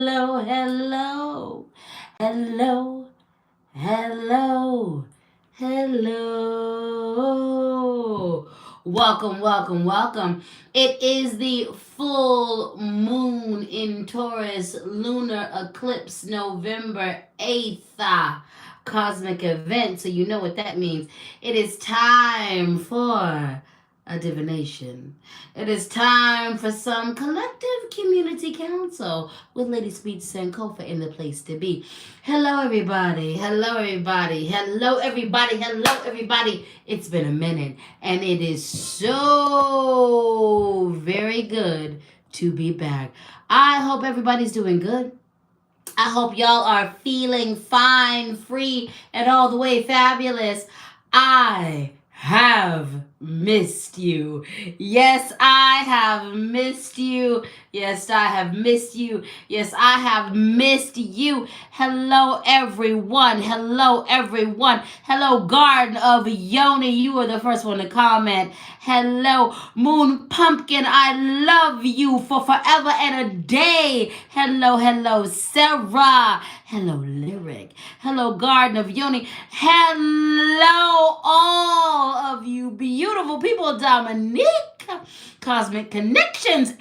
hello, hello, hello, hello. Welcome. It is the full moon in Taurus, lunar eclipse, November 8th. Cosmic event, so you know what that means. It is time for a divination. It is time for some collective community council with LadySpeech Sankofa in the place to be. Hello, everybody. Hello, everybody. Hello, everybody. Hello, everybody. It's been a minute, and it is so very good to be back. I hope everybody's doing good. I hope y'all are feeling fine, free, and all the way fabulous. I have missed you. Yes, I have missed you. Yes, I have missed you. Yes, I have missed you. Hello, everyone. Hello, everyone. Hello, Garden of Yoni. You were the first one to comment. Hello, Moon Pumpkin. I love you for forever and a day. Hello, Sarah. Hello, Lyric. Hello, Garden of Yoni. Hello, all of you beautiful people. Dominique, Cosmic Connections,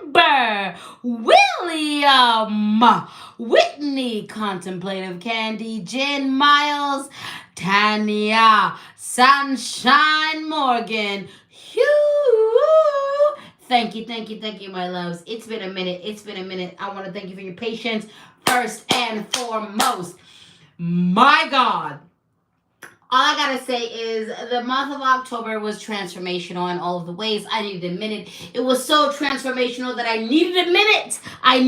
Amber, William, Whitney, Contemplative Candy, Jen, Miles, Tanya, Sunshine Morgan, Hugh. Thank you, my loves. It's been a minute. I want to thank you for your patience first and foremost. My God. All I gotta say is the month of October was transformational in all of the ways. I needed a minute. It was so transformational that I needed a minute. I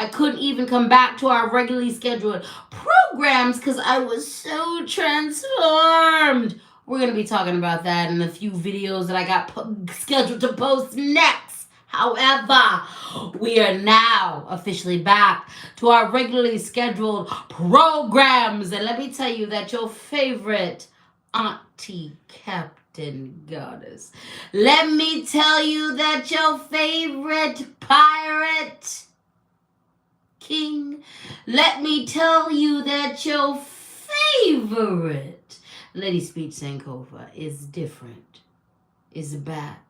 couldn't even come back to our regularly scheduled programs because I was so transformed. We're gonna be talking about that in a few videos that I got scheduled to post next. However, we are now officially back to our regularly scheduled programs. And let me tell you that your favorite Auntie Captain Goddess. Let me tell you that your favorite pirate king. Let me tell you that your favorite LadySpeech Sankofa is different, is back,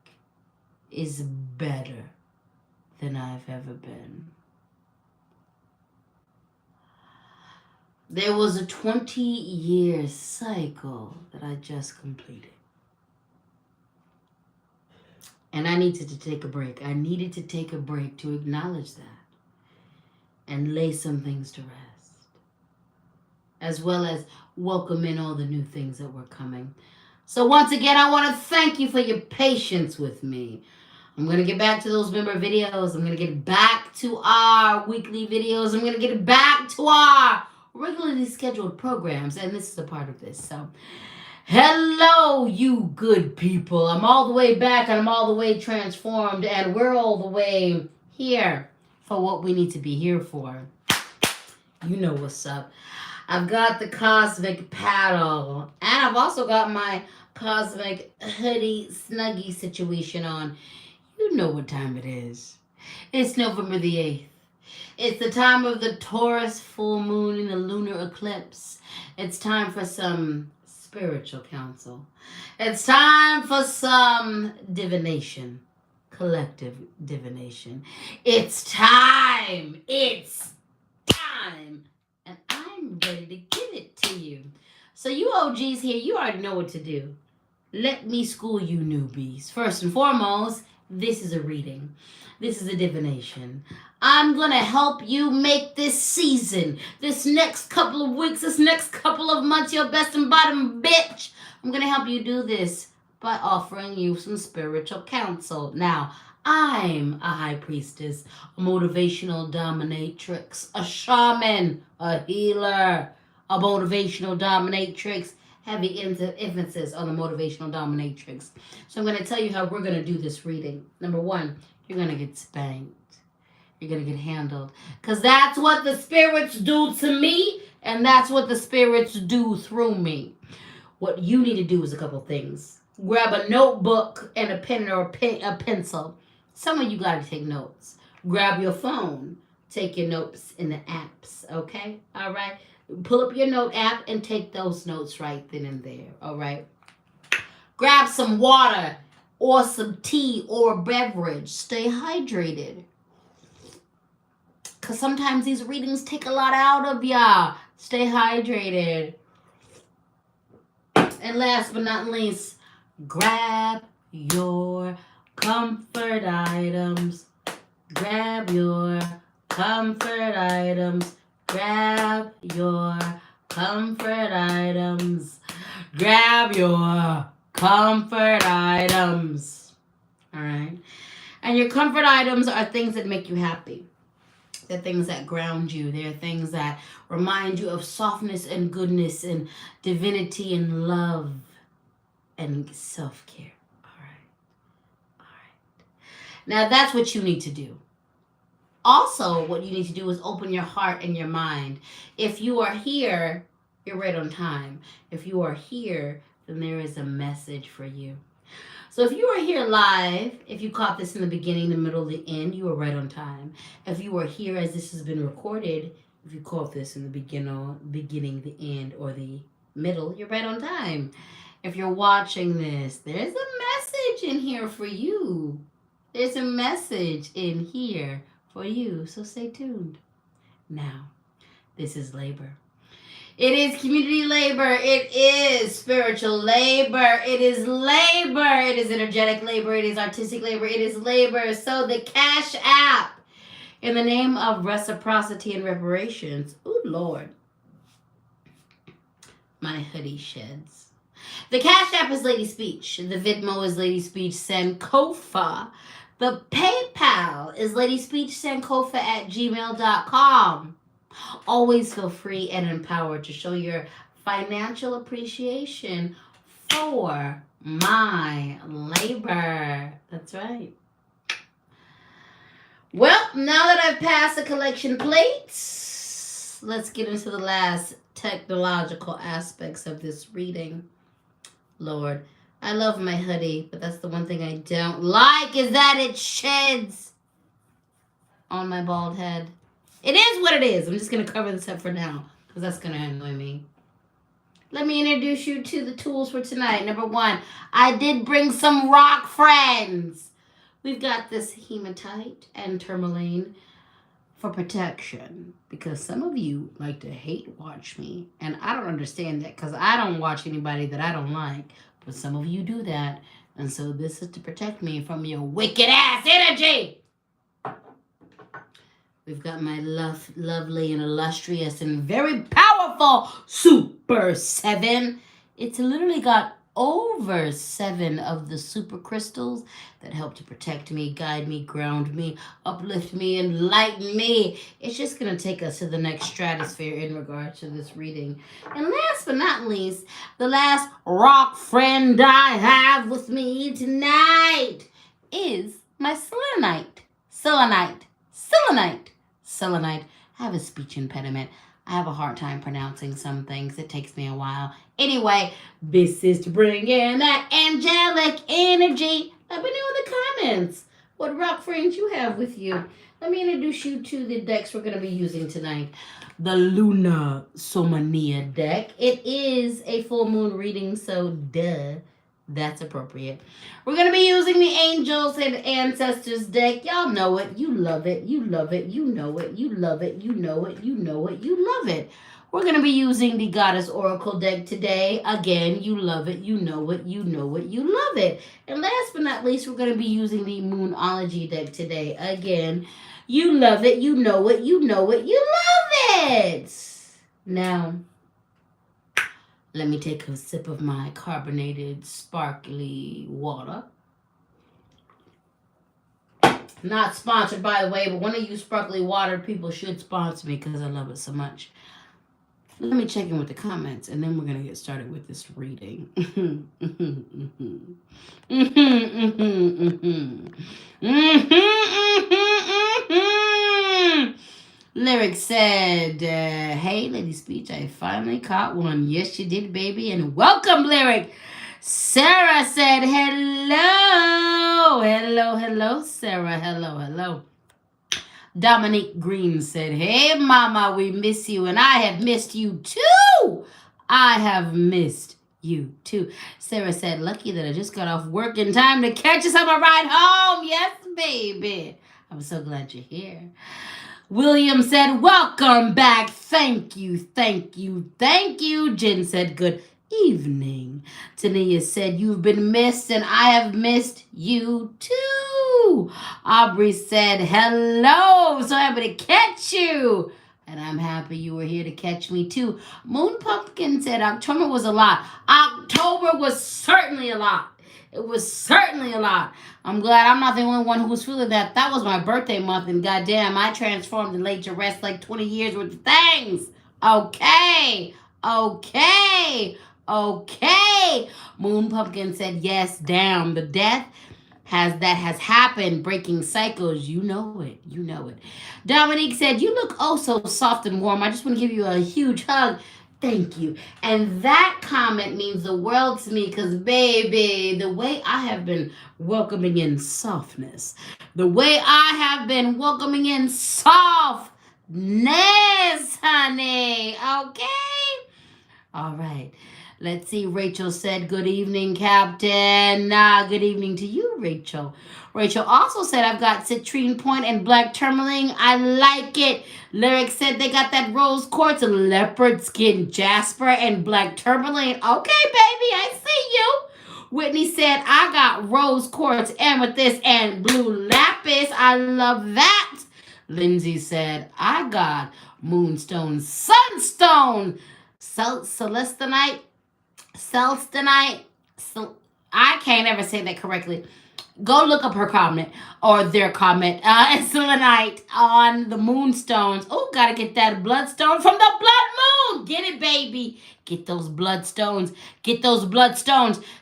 is better than I've ever been. There was a 20-year cycle that I just completed. And I needed to take a break. I needed to take a break to acknowledge that and lay some things to rest, as well as welcome in all the new things that were coming. So once again, I want to thank you for your patience with me. I'm going to get back to those member videos. I'm going to get back to our weekly videos. I'm going to get back to our regularly scheduled programs. And this is a part of this. So, hello, you good people. I'm all the way back and I'm all the way transformed. And we're all the way here for what we need to be here for. You know what's up. I've got the cosmic paddle. And I've also got my cosmic hoodie snuggie situation on. You know what time it is. It's November the 8th. It's the time of the Taurus full moon in the lunar eclipse. It's time for some spiritual counsel. It's time for some divination. Collective divination. It's time. And I'm ready to give it to you. So you OGs here, you already know what to do. Let me school you newbies. First and foremost, this is a reading. This is a divination. I'm going to help you make this season, this next couple of weeks, this next couple of months, your best and bottom bitch. I'm going to help you do this by offering you some spiritual counsel. Now, I'm a high priestess, a motivational dominatrix, a shaman, a healer, a motivational dominatrix. Heavy emphasis on the motivational dominatrix. So I'm going to tell you how we're going to do this reading. Number one, you're going to get spanked. You're going to get handled. Because that's what the spirits do to me, and that's what the spirits do through me. What you need to do is a couple things. Grab a notebook and a pen or a pencil. Some of you got to take notes. Grab your phone. take your notes in the apps, okay? All right? Pull up your note app and take those notes right then and there, all right? Grab some water or some tea or beverage. Stay hydrated. Because sometimes these readings take a lot out of ya. Stay hydrated. And last but not least, grab your comfort items. Grab your comfort items. Grab your comfort items. Grab your comfort items. All right. And your comfort items are things that make you happy. They're things that ground you. They're things that remind you of softness and goodness and divinity and love and self-care. All right. All right. Now that's what you need to do. Also, what you need to do is open your heart and your mind. If you are here, you're right on time. If you are here, then there is a message for you. So if you are here live, if you caught this in the beginning, the middle, the end, you are right on time. If you are here as this has been recorded, if you caught this in the beginning, the end, or the middle, you're right on time. If you're watching this, there's a message in here for you. There's a message in here for you, so stay tuned. Now, this is labor. It is community labor. It is spiritual labor. It is labor. It is energetic labor. It is artistic labor. It is labor. So the Cash App, in the name of reciprocity and reparations. Ooh, Lord. My hoodie sheds. The Cash App is LadySpeech. The Venmo is LadySpeech Sankofa. The PayPal is LadySpeechSankofa@gmail.com. Always feel free and empowered to show your financial appreciation for my labor. That's right. Well, now that I've passed the collection plates, let's get into the last technological aspects of this reading. Lord, I love my hoodie, but that's the one thing I don't like is that it sheds on my bald head. It is what it is. I'm just going to cover this up for now because that's going to annoy me. Let me introduce you to the tools for tonight. Number one, I did bring some rock friends. We've got this hematite and tourmaline for protection because some of you like to hate watch me, and I don't understand that because I don't watch anybody that I don't like, but some of you do that, and so this is to protect me from your wicked ass energy. We've got my lovely and illustrious and very powerful Super 7. It's literally got over 7 of the super crystals that help to protect me, guide me, ground me, uplift me, enlighten me. It's just going to take us to the next stratosphere in regard to this reading. And last but not least, the last rock friend I have with me tonight is my selenite. Selenite. I have a speech impediment. I have a hard time pronouncing some things. It takes me a while. Anyway, this is to bring in that angelic energy. Let me know in the comments what rock friends you have with you. Let me introduce you to the decks we're going to be using tonight. The Lunar Somnia deck. It is a full moon reading, so duh. That's appropriate. We're going to be using the Angels and Ancestors deck. Y'all know it. You love it. You love it. You know it. You love it. You know it. You know it. You love it. We're going to be using the Goddess Oracle deck today. Again, you love it. You know it. You know it. You love it. And last but not least, we're going to be using the Moonology deck today. Again, you love it. You know it. You know it. You love it. Now, let me take a sip of my carbonated, sparkly water. Not sponsored, by the way, but one of you sparkly water people should sponsor me because I love it so much. Let me check in with the comments, and then we're going to get started with this reading. Lyric said, hey, LadySpeech, I finally caught one. Yes, you did, baby, and welcome, Lyric. Sarah said, hello. Hello, Sarah. Hello. Dominique Green said, hey, Mama, we miss you, and I have missed you too. I have missed you too. Sarah said, lucky that I just got off work in time to catch us on my ride home. Yes, baby. I'm so glad you're here. William said, welcome back. Thank you, thank you, thank you. Jen said, good evening. Tania said, you've been missed and I have missed you too. Aubrey said, hello. So happy to catch you. And I'm happy you were here to catch me too. Moon Pumpkin said, October was a lot. October was certainly a lot. It was certainly a lot. I'm glad I'm not the only one who was feeling that. That was my birthday month, and goddamn, I transformed and laid to rest like 20 years worth of things. Okay. Moon Pumpkin said, yes, damn. The death has happened, breaking cycles. You know it. Dominique said, you look oh so soft and warm. I just want to give you a huge hug. Thank you. And that comment means the world to me because, baby, the way I have been welcoming in softness, the way I have been welcoming in softness, honey. Okay? All right. Let's see. Rachel said, good evening, Captain. Good evening to you, Rachel. Rachel also said, I've got citrine point and black tourmaline. I like it. Lyric said they got that rose quartz, leopard skin jasper, and black tourmaline. Okay, baby, I see you. Whitney said, I got rose quartz, amethyst, and blue lapis. I love that. Lindsay said, I got moonstone, sunstone, celestinite, I can't ever say that correctly. Go look up her comment or their comment. Selenite on the moonstones. Oh, gotta get that bloodstone from the blood moon. Get it, baby. Get those bloodstones.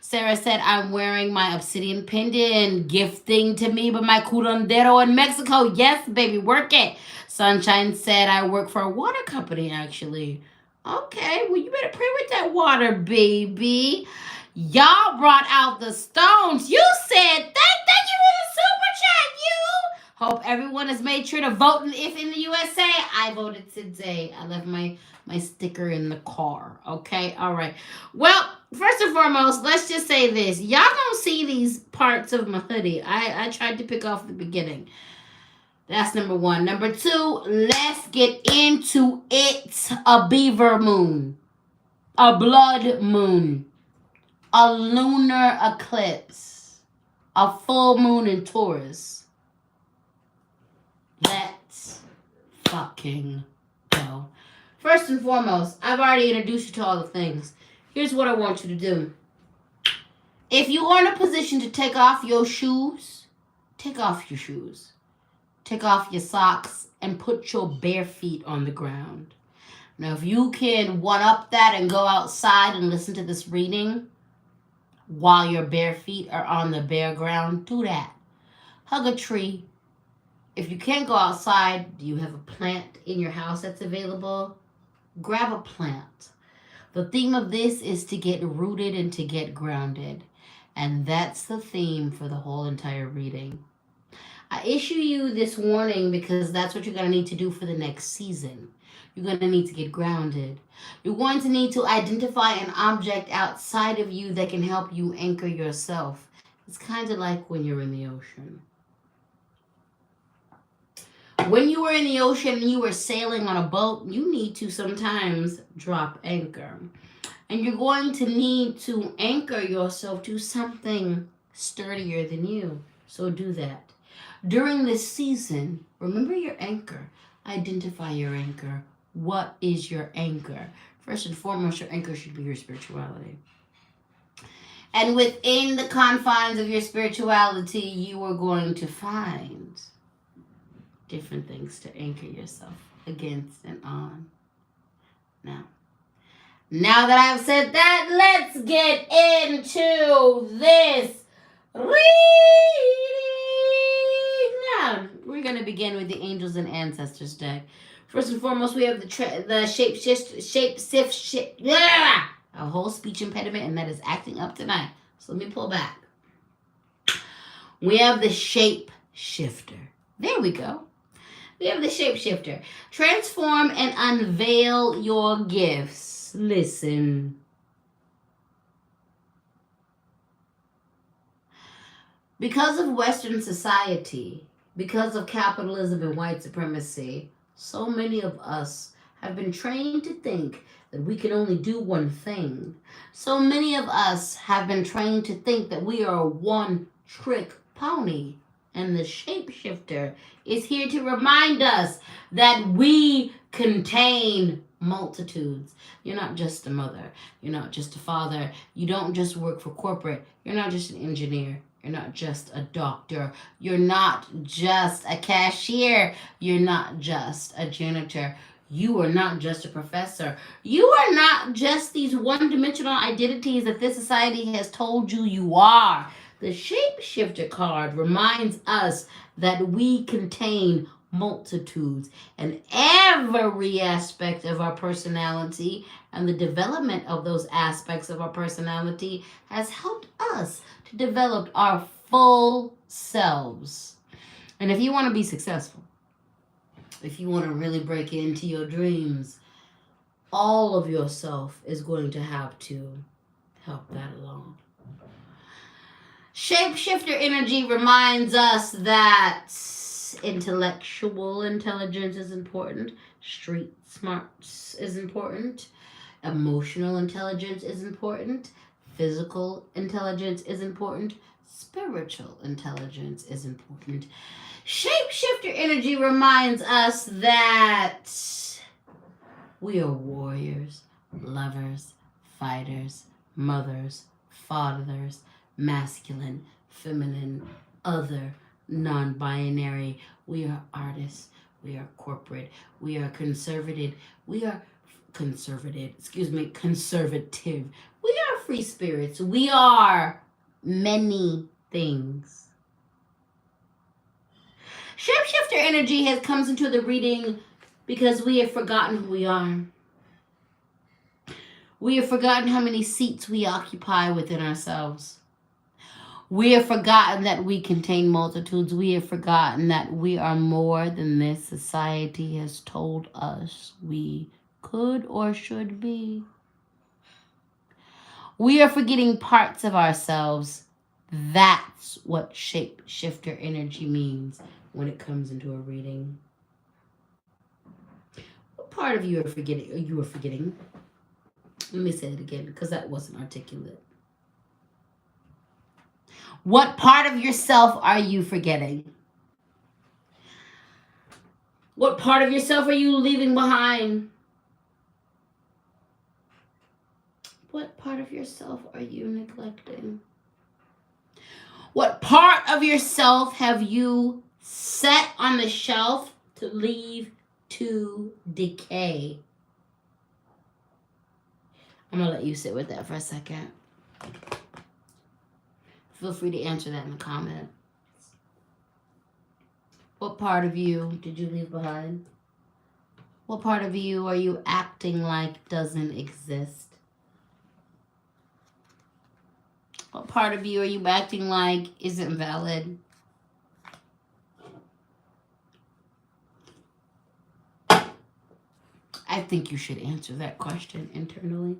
Sarah said, I'm wearing my obsidian pendant. Gifting to me by my curandero in Mexico. Yes, baby, work it. Sunshine said, I work for a water company, actually. Okay, well, you better pray with that water, baby. Y'all brought out the stones. You said, thank you for the super chat, you. Hope everyone has made sure to vote if in the USA. I voted today. I left my sticker in the car. Okay, all right. Well, first and foremost, let's just say this. Y'all don't see these parts of my hoodie. I tried to pick off the beginning. That's number one. Number two, let's get into it. A beaver moon. A blood moon. A lunar eclipse. A full moon in Taurus. Let's fucking go. First and foremost, I've already introduced you to all the things. Here's what I want you to do. If you are in a position to take off your shoes, take off your shoes. Take off your socks and put your bare feet on the ground. Now, if you can one-up that and go outside and listen to this reading while your bare feet are on the bare ground, do that. Hug a tree. If you can't go outside, do you have a plant in your house that's available? Grab a plant. The theme of this is to get rooted and to get grounded. And that's the theme for the whole entire reading. I issue you this warning because that's what you're going to need to do for the next season. You're going to need to get grounded. You're going to need to identify an object outside of you that can help you anchor yourself. It's kind of like when you're in the ocean. When you were in the ocean and you were sailing on a boat, you need to sometimes drop anchor. And you're going to need to anchor yourself to something sturdier than you. So do that. During this season, remember your anchor. Identify your anchor. What is your anchor? First and foremost, your anchor should be your spirituality. And within the confines of your spirituality, you are going to find different things to anchor yourself against and on. Now that I've said that, let's get into this reading. Now, we're going to begin with the Angels and Ancestors deck. First and foremost, we have the a whole speech impediment, and that is acting up tonight. So let me pull back. We have the Shape Shifter. There we go. We have the shapeshifter. Transform and unveil your gifts. Listen. Because of Western society, because of capitalism and white supremacy, so many of us have been trained to think that we can only do one thing. So many of us have been trained to think that we are a one-trick pony. And the shapeshifter is here to remind us that we contain multitudes. You're not just a mother. You're not just a father. You don't just work for corporate. You're not just an engineer. You're not just a doctor. You're not just a cashier. You're not just a janitor. You are not just a professor. You are not just these one-dimensional identities that this society has told you you are. The shapeshifter card reminds us that we contain multitudes, and every aspect of our personality and the development of those aspects of our personality has helped us to develop our full selves. And if you want to be successful, if you want to really break into your dreams, all of yourself is going to have to help that along. Shapeshifter energy reminds us that intellectual intelligence is important, street smarts is important, emotional intelligence is important, physical intelligence is important, spiritual intelligence is important. Shapeshifter energy reminds us that we are warriors, lovers, fighters, mothers, fathers, masculine, feminine, other, non-binary. We are artists. We are corporate. We are conservative. We are conservative. We are free spirits. We are many things. Shapeshifter energy has comes into the reading because we have forgotten who we are. We have forgotten how many seats we occupy within ourselves. We have forgotten that we contain multitudes. We have forgotten that we are more than this society has told us we could or should be. We are forgetting parts of ourselves. That's what shapeshifter energy means when it comes into a reading. What part of you are forgetting? Let me say it again because that wasn't articulate. What part of yourself are you forgetting? What part of yourself are you leaving behind? What part of yourself are you neglecting? What part of yourself have you set on the shelf to leave to decay? I'm going to let you sit with that for a second. Feel free to answer that in the comments. What part of you did you leave behind? What part of you are you acting like doesn't exist? What part of you are you acting like isn't valid? I think you should answer that question internally.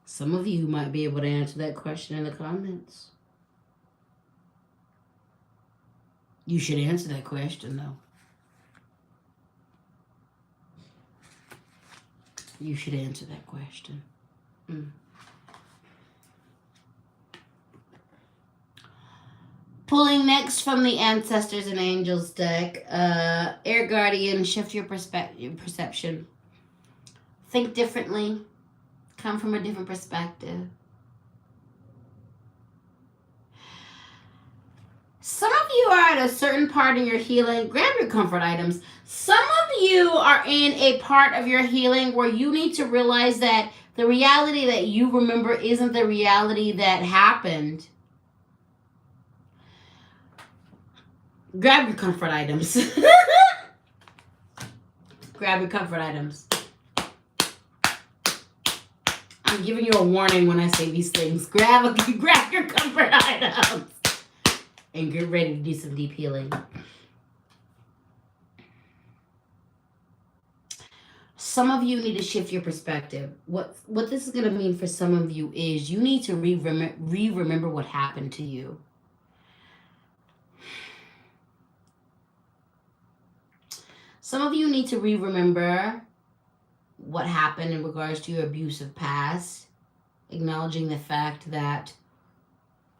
Some of you might be able to answer that question in the comments. You should answer that question, though. You should answer that question. Pulling next from the Ancestors and Angels deck, Air Guardian, shift your perception. Think differently. Come from a different perspective. Some of you are at a certain part in your healing. Grab your comfort items. Some of you are in a part of your healing where you need to realize that the reality that you remember isn't the reality that happened. Grab your comfort items. Grab your comfort items. I'm giving you a warning when I say these things. Grab your comfort items. And get ready to do some deep healing. Some of you need to shift your perspective. What this is going to mean for some of you is you need to remember what happened to you. Some of you need to remember what happened in regards to your abusive past, acknowledging the fact that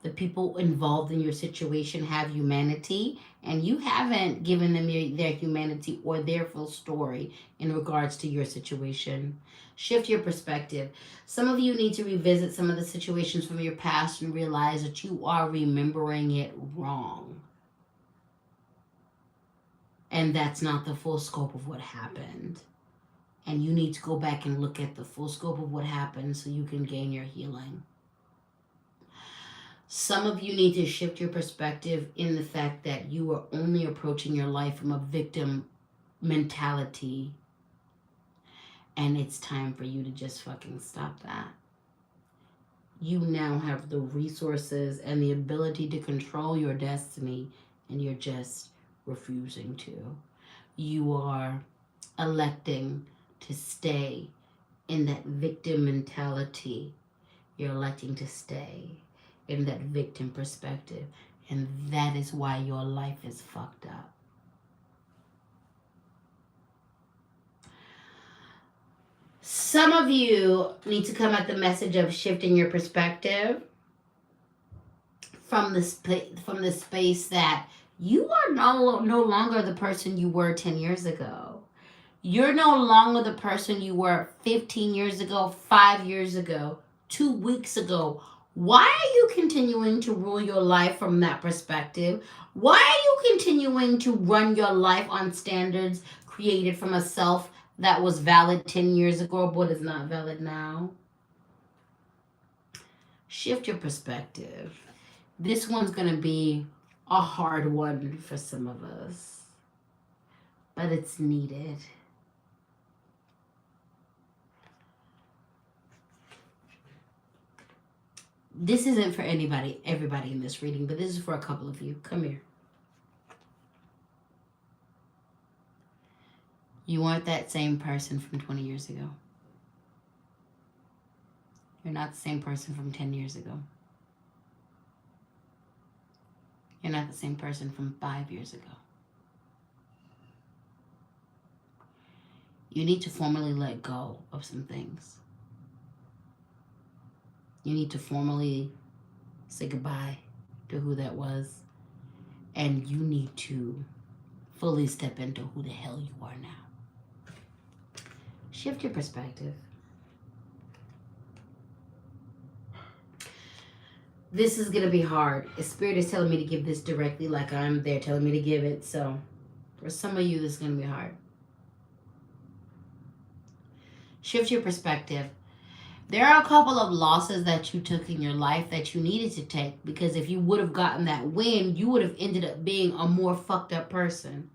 the people involved in your situation have humanity, and you haven't given them their humanity or their full story in regards to your situation. Shift your perspective. Some of you need to revisit some of the situations from your past and realize that you are remembering it wrong. And that's not the full scope of what happened. And you need to go back and look at the full scope of what happened so you can gain your healing. Some of you need to shift your perspective in the fact that you are only approaching your life from a victim mentality. And it's time for you to just fucking stop that. You now have the resources and the ability to control your destiny, and you're just refusing to. You are electing to stay in that victim mentality. You're electing to stay in that victim perspective. And that is why your life is fucked up. Some of you need to come at the message of shifting your perspective from the space that you are no longer the person you were 10 years ago. You're no longer the person you were 15 years ago, 5 years ago, 2 weeks ago. Why are you continuing to rule your life from that perspective? Why are you continuing to run your life on standards created from a self that was valid 10 years ago but is not valid now? Shift your perspective. This one's going to be a hard one for some of us, but it's needed. This isn't for everybody in this reading, but this is for a couple of you. Come here. You aren't that same person from 20 years ago. You're not the same person from 10 years ago. You're not the same person from 5 years ago. You need to formally let go of some things. You need to formally say goodbye to who that was. And you need to fully step into who the hell you are now. Shift your perspective. This is going to be hard. Spirit is telling me to give this directly like I'm there telling me to give it. So for some of you, this is going to be hard. Shift your perspective. There are a couple of losses that you took in your life that you needed to take, because if you would have gotten that win, you would have ended up being a more fucked up person.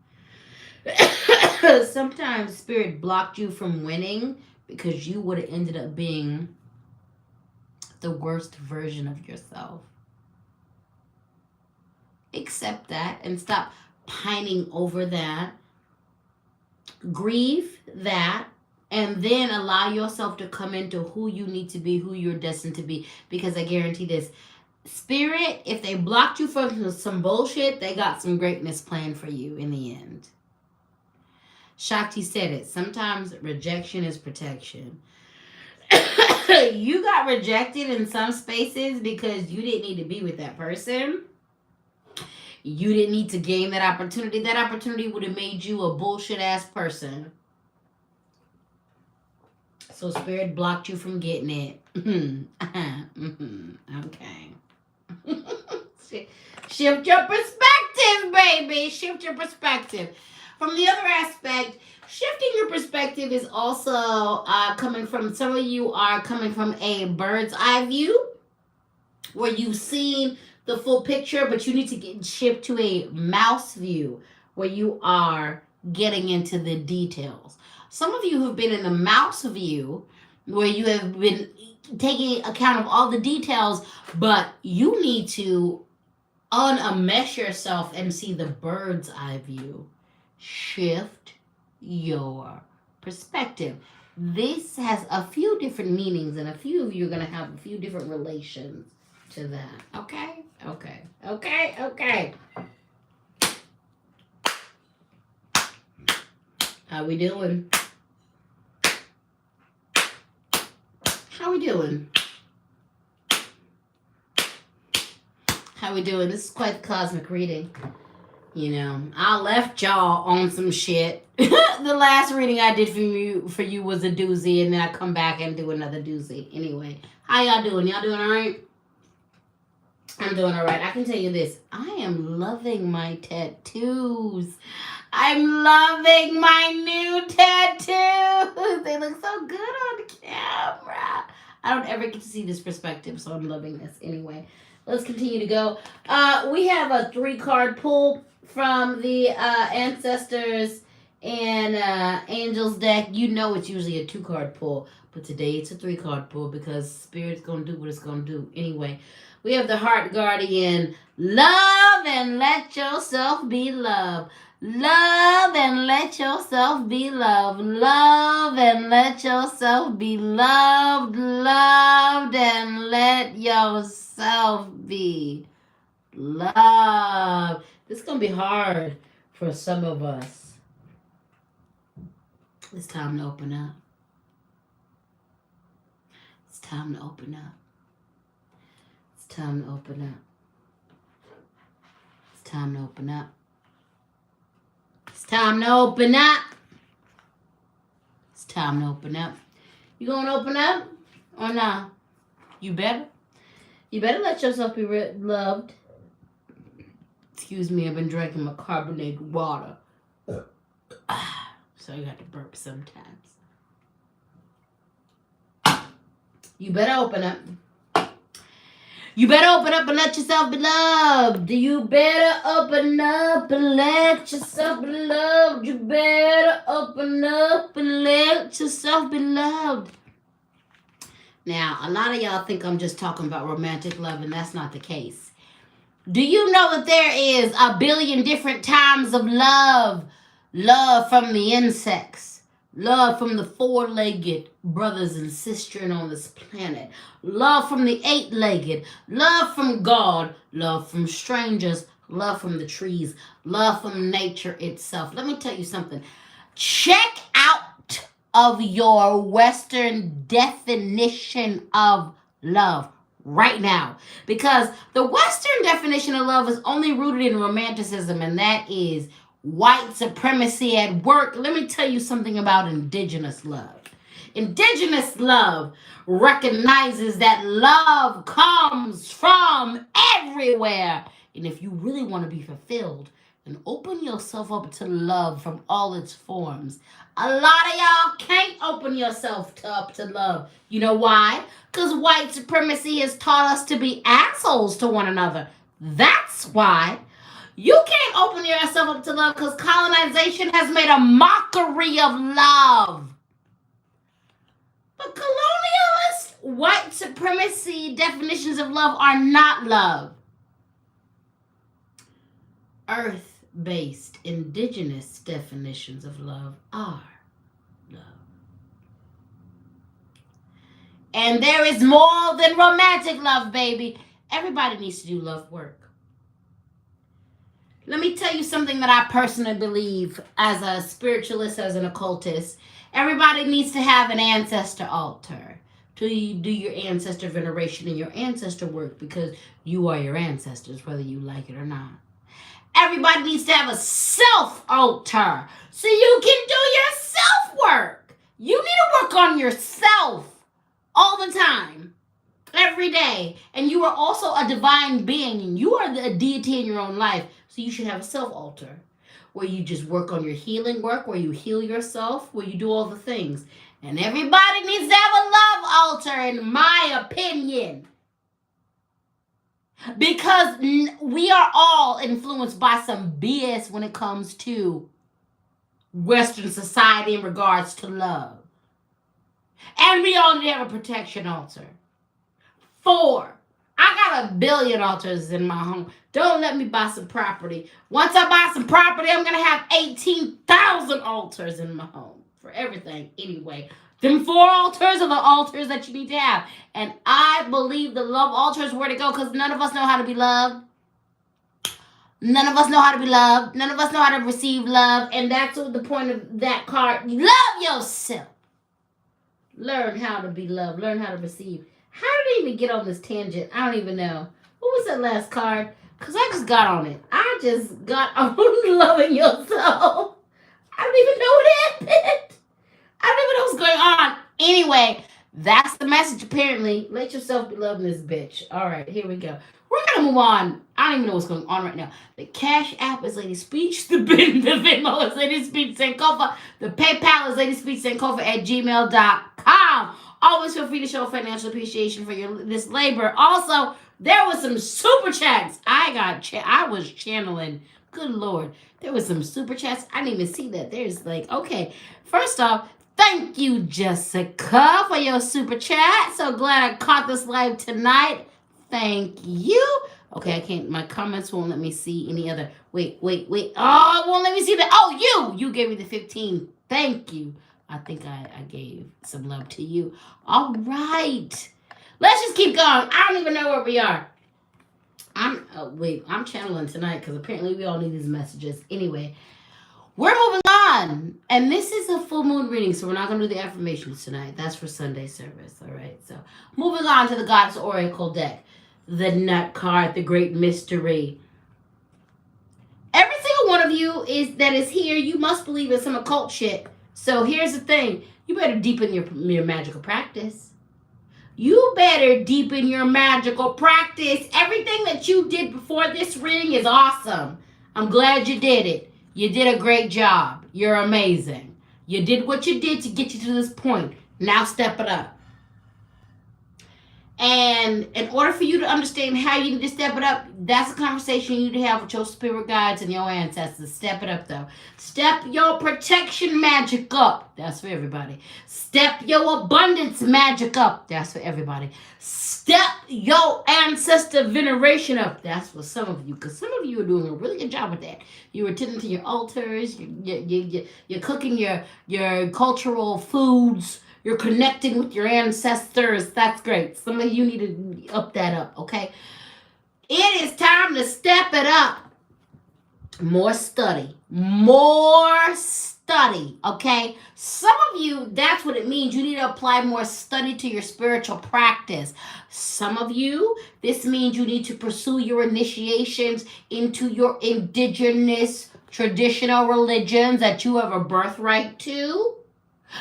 Sometimes Spirit blocked you from winning because you would have ended up being the worst version of yourself. Accept that and stop pining over that. Grieve that. And then allow yourself to come into who you need to be, who you're destined to be. Because I guarantee this, Spirit, if they blocked you from some bullshit, they got some greatness planned for you in the end. Shakti said it. Sometimes rejection is protection. You got rejected in some spaces because you didn't need to be with that person. You didn't need to gain that opportunity. That opportunity would have made you a bullshit ass person. So Spirit blocked you from getting it. Okay. Shift your perspective, baby. Shift your perspective. From the other aspect, shifting your perspective is also coming from, some of you are coming from a bird's eye view where you've seen the full picture, but you need to get shift to a mouse view where you are getting into the details. Some of you have been in the mouse view where you have been taking account of all the details, but you need to unmesh yourself and see the bird's eye view. Shift your perspective. This has a few different meanings, and a few of you are going to have a few different relations to that. Okay? Okay. Okay? Okay. How we doing? How we doing? How we doing? This is quite the cosmic reading. You know, I left y'all on some shit. The last reading I did for you was a doozy, and then I come back and do another doozy. Anyway, how y'all doing? Y'all doing all right? I'm doing all right. I can tell you this. I am loving my tattoos. I'm loving my new tattoos. They look so good on the camera. I don't ever get to see this perspective, so I'm loving this. Anyway, let's continue to go. We have a 3-card pull from the Ancestors and Angels deck. You know it's usually a 2-card pull, but today it's a 3-card pull because Spirit's going to do what it's going to do. Anyway, we have the Heart Guardian. Love and let yourself be loved. Love and let yourself be loved. Love and let yourself be loved. Loved and let yourself be loved. This is going to be hard for some of us. It's time to open up. It's time to open up. It's time to open up. It's time to open up. It's time to open up. It's time to open up. You gonna open up or not? You better. You better let yourself be loved. Excuse me, I've been drinking my carbonated water. So you have to burp sometimes. You better open up. You better open up and let yourself be loved. You better open up and let yourself be loved. You better open up and let yourself be loved. Now, a lot of y'all think I'm just talking about romantic love, and that's not the case. Do you know that there is a billion different types of love? Love from the insects. Love from the 4-legged brothers and sisters on this planet. Love from the 8-legged. Love from God. Love from strangers. Love from the trees. Love from nature itself. Let me tell you something. Check out of your Western definition of love right now. Because the Western definition of love is only rooted in romanticism, and that is white supremacy at work. Let me tell you something about indigenous love. Indigenous love recognizes that love comes from everywhere. And if you really want to be fulfilled, then open yourself up to love from all its forms. A lot of y'all can't open yourself up to love. You know why? Because white supremacy has taught us to be assholes to one another. That's why. You can't open yourself up to love because colonization has made a mockery of love. But colonialist white supremacy definitions of love are not love. Earth-based indigenous definitions of love are love. And there is more than romantic love, baby. Everybody needs to do love work. Let me tell you something that I personally believe as a spiritualist, as an occultist. Everybody needs to have an ancestor altar to do your ancestor veneration and your ancestor work, because you are your ancestors, whether you like it or not. Everybody needs to have a self altar so you can do your self work. You need to work on yourself all the time, every day. And you are also a divine being, and you are a deity in your own life. So you should have a self altar where you just work on your healing work, where you heal yourself, where you do all the things. And everybody needs to have a love altar, in my opinion. Because we are all influenced by some BS when it comes to Western society in regards to love. And we all need to have a protection altar. 4, I got 1 billion altars in my home. Don't let me buy some property. Once I buy some property, I'm going to have 18,000 altars in my home for everything. Anyway, them 4 altars are the altars that you need to have. And I believe the love altar is where to go because none of us know how to be loved. None of us know how to be loved. None of us know how to receive love. And that's what the point of that card. Love yourself. Learn how to be loved. Learn how to receive. How did I even get on this tangent? I don't even know. What was that last card? Because I just got on it. I just got on loving yourself. I don't even know what happened. I don't even know what's going on. Anyway, that's the message apparently. Let yourself be loving this bitch. All right, here we go. We're going to move on. I don't even know what's going on right now. The Cash App is LadySpeech. The Venmo is LadySpeech Sankofa. The PayPal is LadySpeechSankofa@gmail.com. Always feel free to show financial appreciation for this labor. Also, there was some super chats. I was channeling. Good Lord. There was some super chats. I didn't even see that. There's okay. First off, thank you, Jessica, for your super chat. So glad I caught this live tonight. Thank you. Okay, I can't. My comments won't let me see any other. Wait. Oh, it won't let me see that. Oh, you gave me the 15. Thank you. I think I gave some love to you. All right. Let's just keep going. I don't even know where we are. I'm channeling tonight because apparently we all need these messages. Anyway, we're moving on. And this is a full moon reading, so we're not going to do the affirmations tonight. That's for Sunday service. All right. So moving on to the Goddess Oracle deck. The Nut card, the Great Mystery. Every single one of you that is here, you must believe in some occult shit. So here's the thing. You better deepen your magical practice. You better deepen your magical practice. Everything that you did before this reading is awesome. I'm glad you did it. You did a great job. You're amazing. You did what you did to get you to this point. Now step it up. And in order for you to understand how you need to step it up, that's a conversation you need to have with your spirit guides and your ancestors. Step it up, though. Step your protection magic up. That's for everybody. Step your abundance magic up. That's for everybody. Step your ancestor veneration up. That's for some of you, because some of you are doing a really good job with that. You're attending to your altars. You're cooking your cultural foods. You're connecting with your ancestors. That's great. Some of you need to up that up, okay? It is time to step it up. More study. Okay? Some of you, that's what it means. You need to apply more study to your spiritual practice. Some of you, this means you need to pursue your initiations into your indigenous traditional religions that you have a birthright to.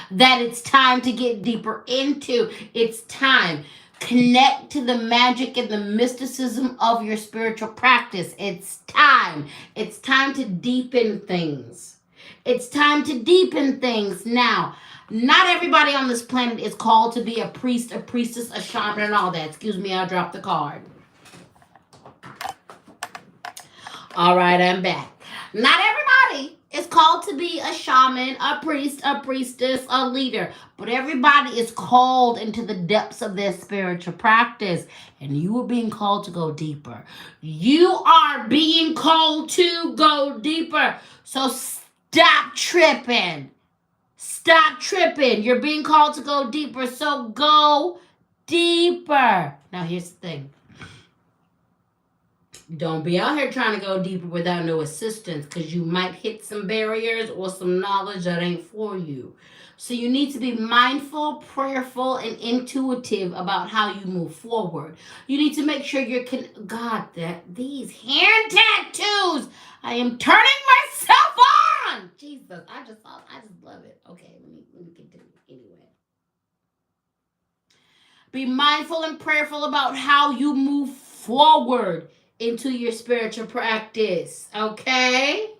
That it's time to get deeper into. It's time. Connect to the magic and the mysticism of your spiritual practice. It's time. It's time to deepen things. It's time to deepen things. Now, not everybody on this planet is called to be a priest, a priestess, a shaman, and all that. Excuse me, I dropped the card. All right, I'm back. Not everybody is called to be a shaman, a priest, a priestess, a leader. But everybody is called into the depths of their spiritual practice. And you are being called to go deeper. You are being called to go deeper. So stop tripping. Stop tripping. You're being called to go deeper. So go deeper. Now here's the thing. Don't be out here trying to go deeper without no assistance, because you might hit some barriers or some knowledge that ain't for you. So you need to be mindful, prayerful, and intuitive about how you move forward. You need to make sure you're these hand tattoos. I am turning myself on. Jesus, I just love it. Okay, let me continue anyway. Be mindful and prayerful about how you move forward into your spiritual practice, okay?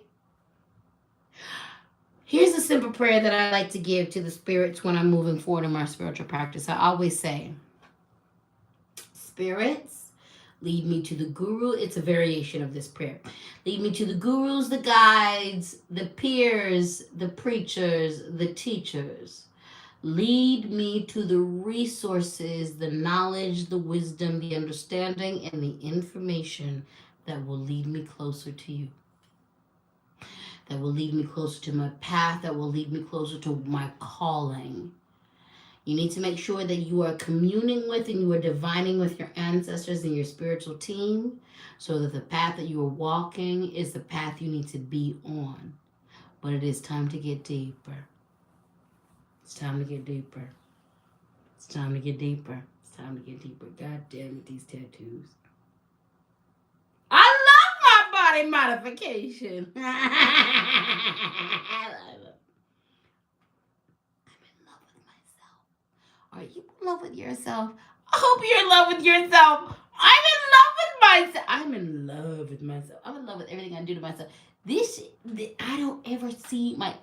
Here's a simple prayer that I like to give to the spirits when I'm moving forward in my spiritual practice. I always say, spirits, lead me to the guru. It's a variation of this prayer. Lead me to the gurus, the guides, the peers, the preachers, the teachers. Lead me to the resources, the knowledge, the wisdom, the understanding, and the information that will lead me closer to you. That will lead me closer to my path, that will lead me closer to my calling. You need to make sure that you are communing with and you are divining with your ancestors and your spiritual team so that the path that you are walking is the path you need to be on. But it is time to get deeper. It's time to get deeper. It's time to get deeper. It's time to get deeper. God damn it, these tattoos. I love my body modification. I love it. I'm in love with myself. Are you in love with yourself? I hope you're in love with yourself. I'm in love with myself. I'm in love with myself. I'm in love with everything I do to myself. I don't ever see my...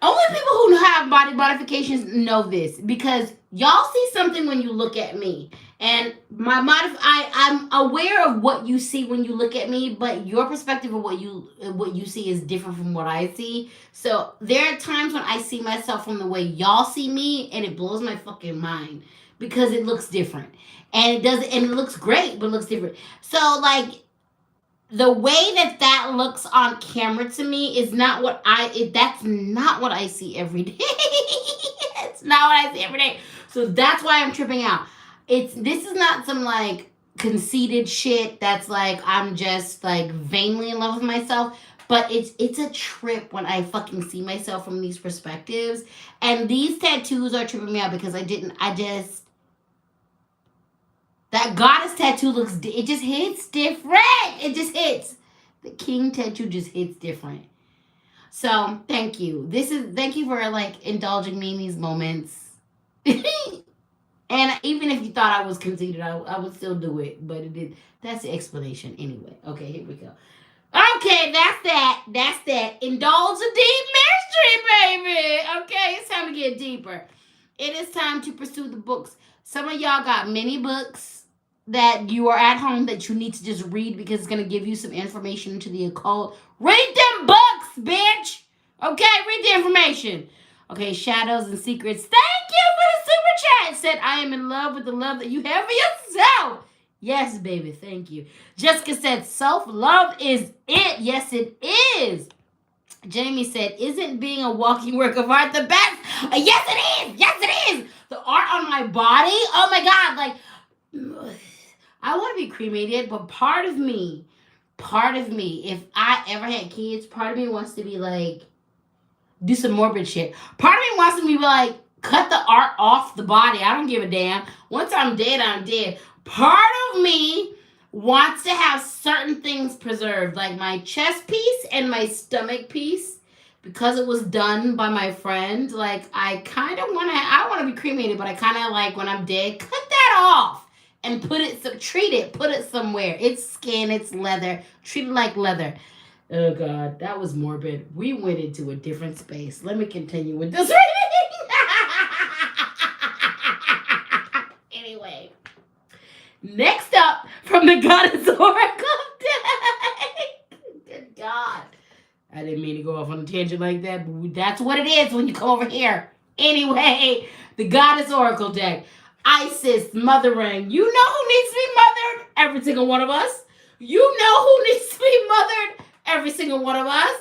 Only people who have body modifications know this, because y'all see something when you look at me. And I'm aware of what you see when you look at me, but your perspective of what you see is different from what I see. So there are times when I see myself from the way y'all see me, and it blows my fucking mind because it looks different, and it looks great, but it looks different. So like, the way that looks on camera to me is not what that's not what I see every day. It's not what I see every day. So that's why I'm tripping out. This is not some like conceited shit that's like I'm just like vainly in love with myself. But it's a trip when I fucking see myself from these perspectives. And these tattoos are tripping me out because that goddess tattoo it just hits different. It just hits. The king tattoo just hits different. So thank you. Thank you for like indulging me in these moments. And even if you thought I was conceited, I would still do it. But that's the explanation anyway. Okay, here we go. Okay, that's that. Indulge a deep mystery, baby. Okay, it's time to get deeper. It is time to pursue the books. Some of y'all got many books that you are at home that you need to just read because it's going to give you some information into the occult. Read them books, bitch. Okay, read the information. Okay, Shadows and Secrets. Thank you for the super chat. It said, I am in love with the love that you have for yourself. Yes, baby, thank you. Jessica said, self-love is it. Yes, it is. Jamie said, isn't being a walking work of art the best? Yes, it is. Yes, it is. The art on my body. Oh, my God. Like, I want to be cremated, but part of me, if I ever had kids, part of me wants to be like, do some morbid shit. Part of me wants to be like, cut the art off the body. I don't give a damn. Once I'm dead, I'm dead. Part of me wants to have certain things preserved, like my chest piece and my stomach piece, because it was done by my friend. Like, I want to be cremated, but I kind of like, when I'm dead, cut that off and put it somewhere. It's skin, it's leather, treat it like leather. Oh God, that was morbid. We went into a different space. Let me continue with this reading. Anyway, next up from the Goddess Oracle deck. Good God. I didn't mean to go off on a tangent like that, but that's what it is when you come over here. Anyway, the Goddess Oracle deck. Isis, mothering. You know who needs to be mothered? Every single one of us. You know who needs to be mothered? Every single one of us.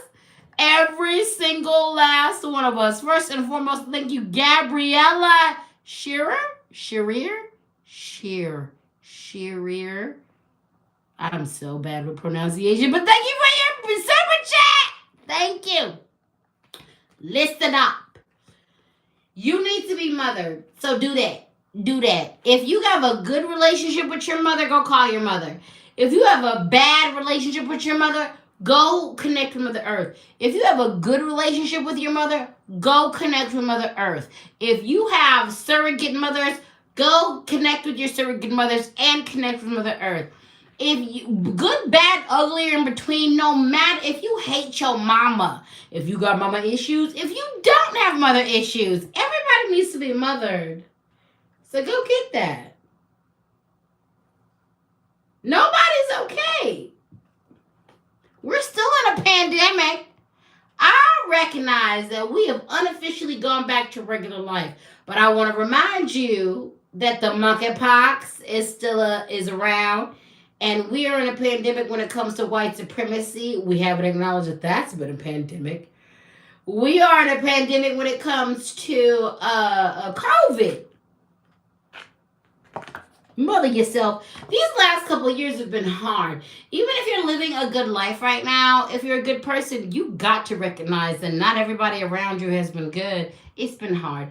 Every single last one of us. First and foremost, thank you, Gabriella Shearer. I'm so bad with pronunciation, but thank you for your super chat. Thank you. Listen up. You need to be mothered, so do that. If you have a good relationship with your mother, go call your mother. If you have a bad relationship with your mother, go connect with Mother Earth. If you have a good relationship with your mother, go connect with Mother Earth. If you have surrogate mothers, go connect with your surrogate mothers and connect with Mother Earth. If you good, bad, ugly, or in between, no matter if you hate your mama, if you got mama issues, if you don't have mother issues, everybody needs to be mothered. So go get that. Nobody's okay. We're still in a pandemic. I recognize that we have unofficially gone back to regular life. But I want to remind you that the monkeypox is still is around, and we are in a pandemic when it comes to white supremacy. We haven't acknowledged that that's been a pandemic. We are in a pandemic when it comes to COVID. Mother yourself. These last couple of years have been hard. Even if you're living a good life right now, if you're a good person, you got to recognize that not everybody around you has been good. It's been hard.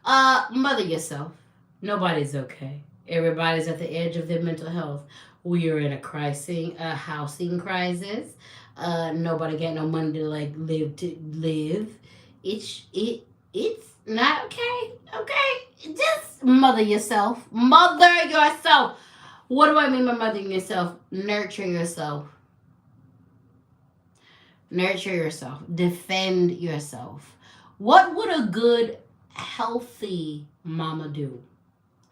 Mother yourself. Nobody's okay. Everybody's at the edge of their mental health. We are in a housing crisis. Nobody got no money to live. It's not okay. Okay, just mother yourself. Mother yourself. What do I mean by mothering yourself? Nurture yourself. Nurture yourself. Defend yourself. What would a good, healthy mama do?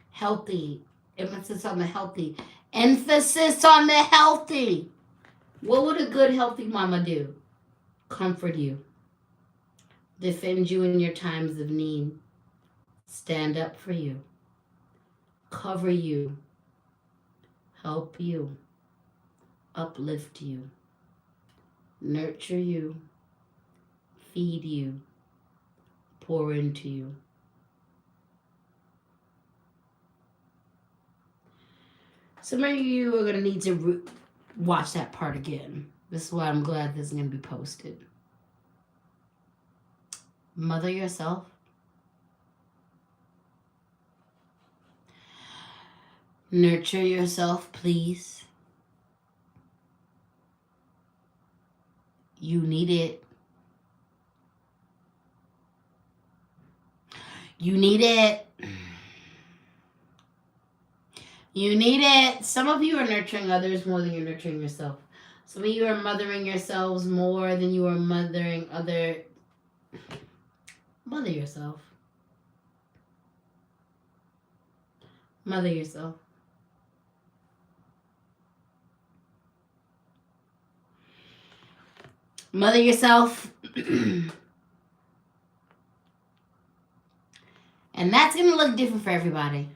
Healthy. Emphasis on the healthy. Emphasis on the healthy. What would a good, healthy mama do? Comfort you. Defend you in your times of need. Stand up for you. Cover you. Help you. Uplift you. Nurture you. Feed you. Pour into you. Some of you are going to need to watch that part again. This is why I'm glad this is going to be posted. Mother yourself. Nurture yourself, please. You need it. You need it. You need it. Some of you are nurturing others more than you're nurturing yourself. Some of you are mothering yourselves more than you are mothering other. Mother yourself. Mother yourself. Mother yourself. And that's going to look different for everybody.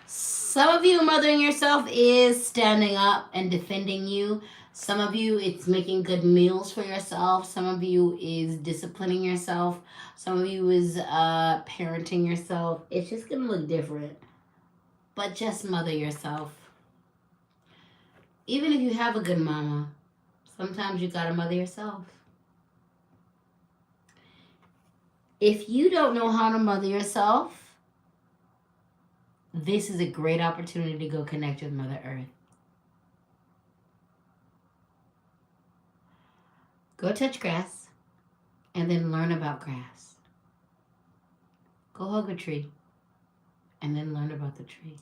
Some of you mothering yourself is standing up and defending you. Some of you, it's making good meals for yourself. Some of you is disciplining yourself. Some of you is parenting yourself. It's just going to look different. But just mother yourself. Even if you have a good mama, sometimes you got to mother yourself. If you don't know how to mother yourself, this is a great opportunity to go connect with Mother Earth. Go touch grass and then learn about grass. Go hug a tree and then learn about the tree.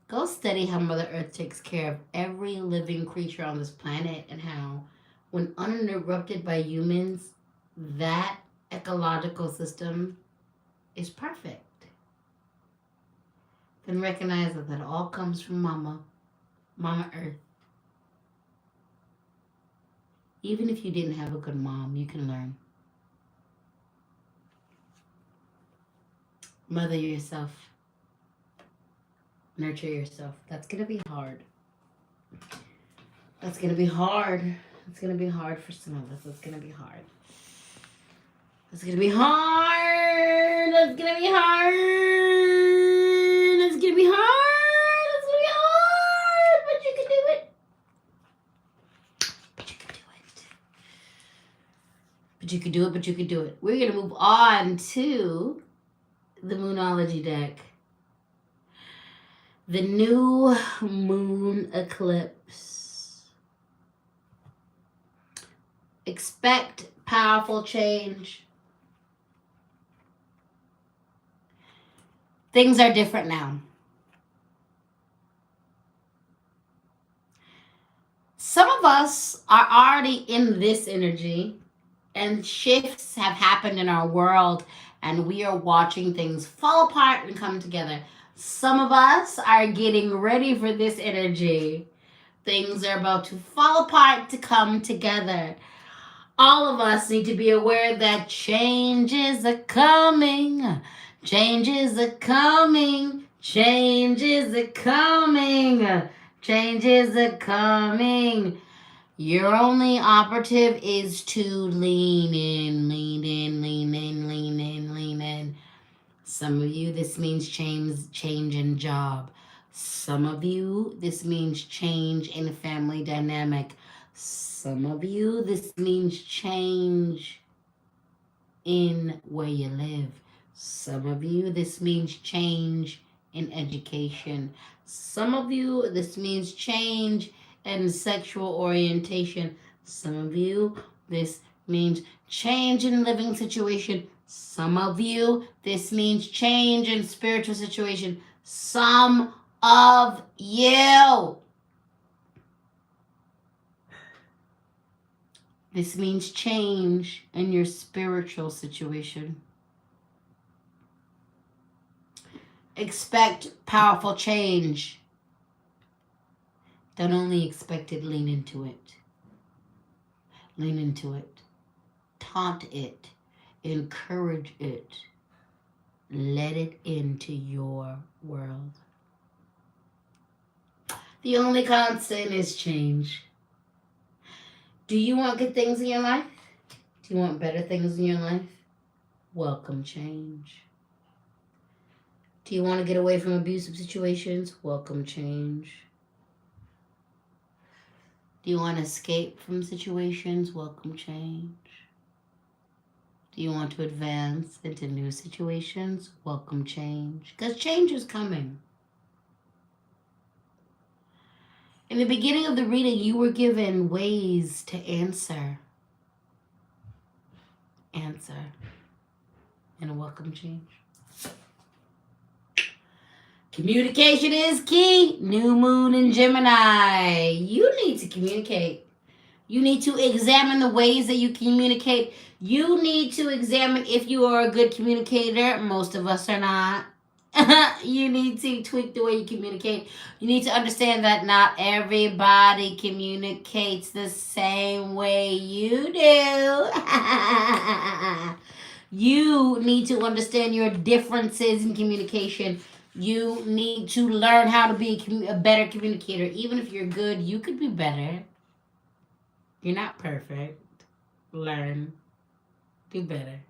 Go study how Mother Earth takes care of every living creature on this planet and how, when uninterrupted by humans, that ecological system is perfect. Then recognize that all comes from Mama Earth. Even if you didn't have a good mom, you can learn. Mother yourself. Nurture yourself. That's going to be hard. That's going to be hard. It's going to be hard for some of us. It's going to be hard. It's going to be hard. It's going to be hard. It's going to be hard. It's going to be hard. But you can do it. But you can do it. But you can do it. But you can do it. We're going to move on to the Moonology deck. The new moon eclipse. Expect powerful change. Things are different now. Some of us are already in this energy, and shifts have happened in our world, and we are watching things fall apart and come together. Some of us are getting ready for this energy. Things are about to fall apart to come together. All of us need to be aware that changes are coming. Changes are coming. Changes are coming. Changes are coming. Your only operative is to lean in, lean in, lean in, lean in, lean in. Some of you, this means change in job. Some of you, this means change in family dynamic. Some of you, this means change in where you live. Some of you, this means change in education. Some of you, this means change in sexual orientation. Some of you, this means change in living situation. Some of you, this means change in spiritual situation. Some of you, this means change in your spiritual situation. Expect powerful change. Don't only expect it, lean into it. Lean into it. Taunt it. Encourage it. Let it into your world. The only constant is change. Do you want good things in your life? Do you want better things in your life? Welcome change. Do you want to get away from abusive situations? Welcome change. Do you want to escape from situations? Welcome change. Do you want to advance into new situations? Welcome change. Because change is coming. In the beginning of the reading, you were given ways to answer. Answer. And welcome change. Communication is key. New moon in Gemini. You need to communicate. You need to examine the ways that you communicate. You need to examine if you are a good communicator. Most of us are not. You need to tweak the way you communicate. You need to understand that not everybody communicates the same way you do. You need to understand your differences in communication. You need to learn how to be a better communicator. Even if you're good, you could be better. You're not perfect. Learn. Do better.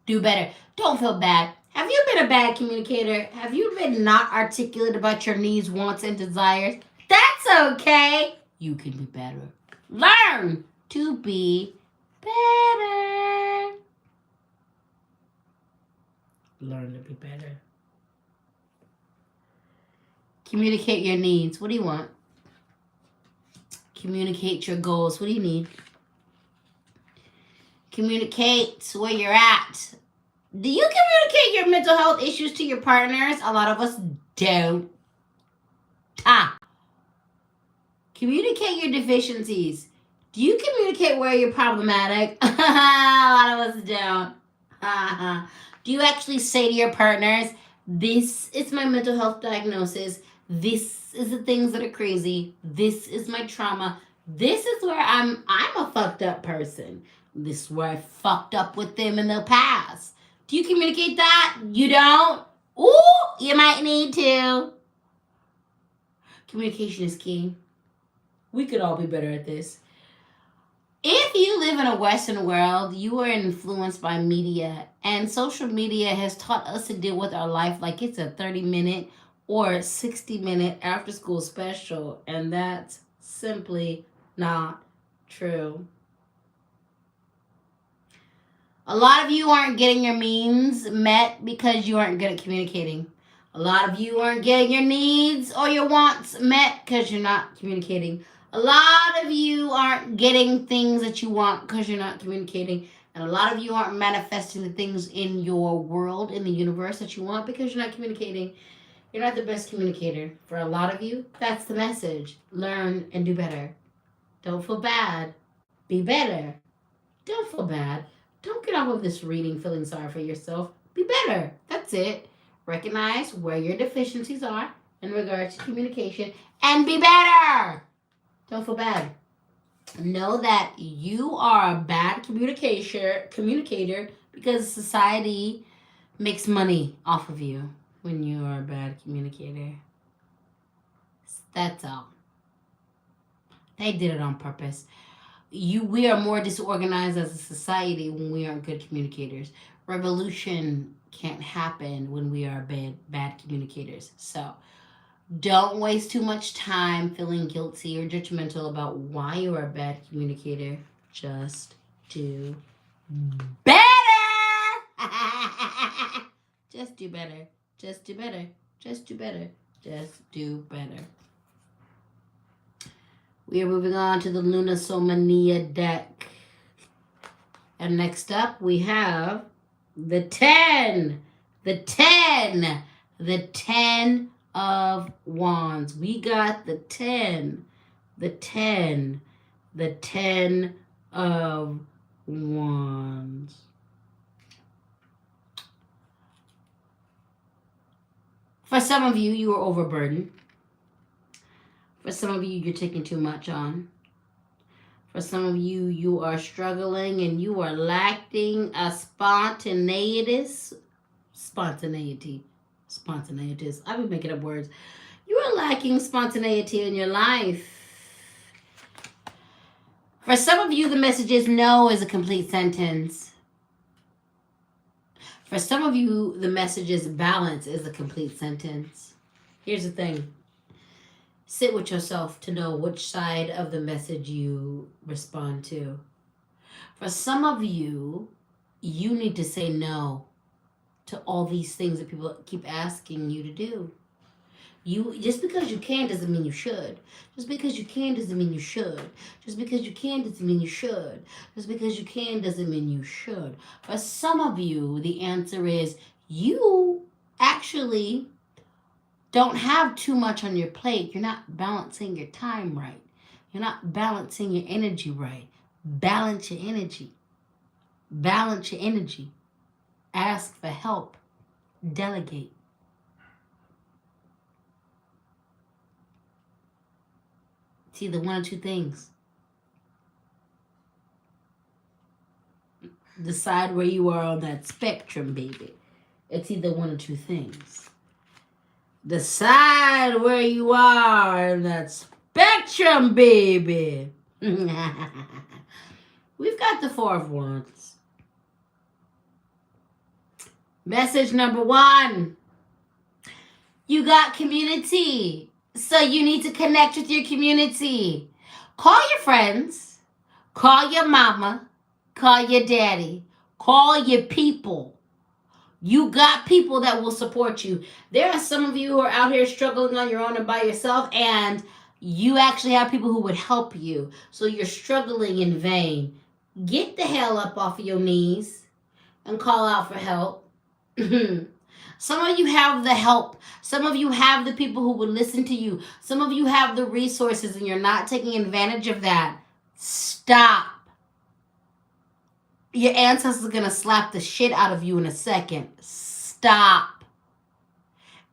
Do better. Don't feel bad. Have you been a bad communicator? Have you been not articulate about your needs, wants, and desires? That's okay. You can be better. Learn to be better. Learn to be better. Communicate your needs. What do you want? Communicate your goals. What do you need? Communicate where you're at. Do you communicate your mental health issues to your partners? A lot of us don't. Communicate your deficiencies. Do you communicate where you're problematic? A lot of us don't. Do you actually say to your partners, this is my mental health diagnosis. This is the things that are crazy. This is my trauma. This is where I'm a fucked up person. This is where I fucked up with them in the past. Do you communicate that? You don't? Ooh, you might need to. Communication is key. We could all be better at this. If you live in a Western world, you are influenced by media. And social media has taught us to deal with our life like it's a 30-minute or 60-minute after-school special. And that's simply not true. A lot of you aren't getting your needs met because you aren't good at communicating. A lot of you aren't getting your needs or your wants met because you're not communicating. A lot of you aren't getting things that you want because you're not communicating. And a lot of you aren't manifesting the things in your world, in the universe that you want because you're not communicating. You're not the best communicator. For a lot of you, that's the message. Learn and do better. Don't feel bad. Be better. Don't feel bad. Don't get off of this reading feeling sorry for yourself. Be better. That's it. Recognize where your deficiencies are in regards to communication and be better. Don't feel bad. Know that you are a bad communicator because society makes money off of you when you are a bad communicator. That's all. They did it on purpose. We are more disorganized as a society when we aren't good communicators. Revolution can't happen when we are bad communicators. So don't waste too much time feeling guilty or judgmental about why you are a bad communicator. Just do better. Just do better. Just do better. Just do better. Just do better. We are moving on to the Lunar Somnia deck. And next up we have the 10. The 10. The 10 of Wands. We got the 10. The 10. The 10 of Wands. For some of you, you are overburdened. For some of you, you're taking too much on. For some of you, you are struggling and you are lacking a spontaneity. I've been making up words. You are lacking spontaneity in your life. For some of you, the message is no is a complete sentence. For some of you, the message is balance is a complete sentence. Here's the thing. Sit with yourself to know which side of the message you respond to. For some of you, you need to say no to all these things that people keep asking you to do. Just because you can doesn't mean you should. Just because you can doesn't mean you should. Just because you can doesn't mean you should. Just because you can doesn't mean you should. For some of you, the answer is you actually don't have too much on your plate. You're not balancing your time right. You're not balancing your energy right. Balance your energy. Balance your energy. Ask for help. Delegate. It's either one or two things. Decide where you are on that spectrum, baby. It's either one or two things. Decide where you are in that spectrum, baby. We've got the Four of Wands. Message number 1. You got community. So you need to connect with your community. Call your friends. Call your mama. Call your daddy. Call your people. You got people that will support you. There are some of you who are out here struggling on your own and by yourself, and you actually have people who would help you. So you're struggling in vain. Get the hell up off of your knees and call out for help. Some of you have the help. Some of you have the people who will listen to you. Some of you have the resources and you're not taking advantage of that. Stop. Your ancestors are going to slap the shit out of you in a second. Stop.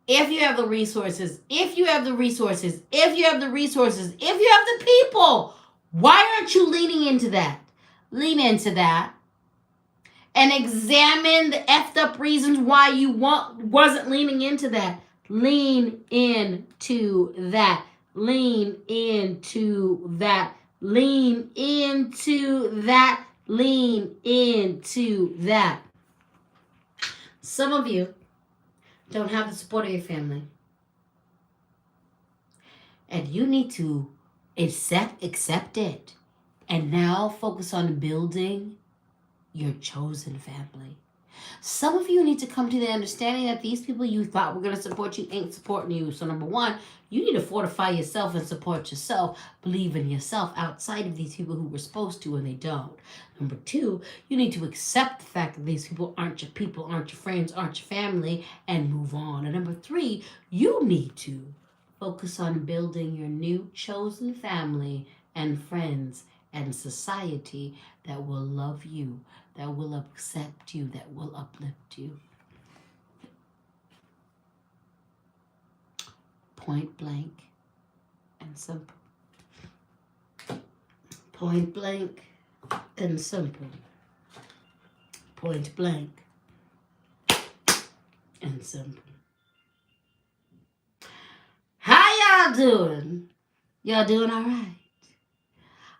If you have the resources, if you have the resources, if you have the resources, if you have the people, why aren't you leaning into that? Lean into that. And examine the effed up reasons why you wasn't leaning into that. Lean into that. Lean into that. Lean into that. Lean into that. Some of you don't have the support of your family. And you need to accept it. And now focus on building your chosen family. Some of you need to come to the understanding that these people you thought were going to support you ain't supporting you. So number 1, you need to fortify yourself and support yourself. Believe in yourself outside of these people who were supposed to and they don't. Number 2, you need to accept the fact that these people, aren't your friends, aren't your family, and move on. And number 3, you need to focus on building your new chosen family and friends and society that will love you, that will accept you, that will uplift you. Point blank and simple. Point blank and simple. Point blank and simple. How y'all doing? Y'all doing all right?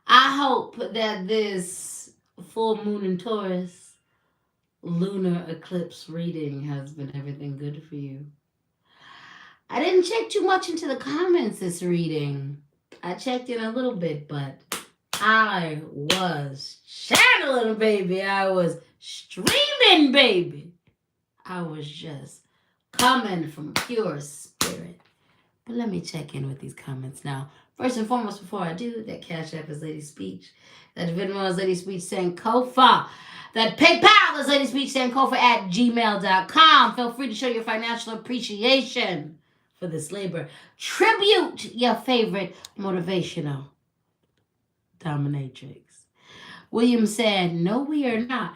I hope that this full moon in Taurus lunar eclipse reading has been everything good for you. I didn't check too much into the comments this reading. I checked in a little bit, but I was channeling, baby. I was streaming, baby. I was just coming from pure spirit. But let me check in with these comments now. First and foremost, before I do, that Cash App is LadySpeech. That Venmo is LadySpeech Sankofa. That PayPal is LadySpeech Sankofa at gmail.com. Feel free to show your financial appreciation for this labor. Tribute your favorite motivational dominatrix. William said, no, we are not.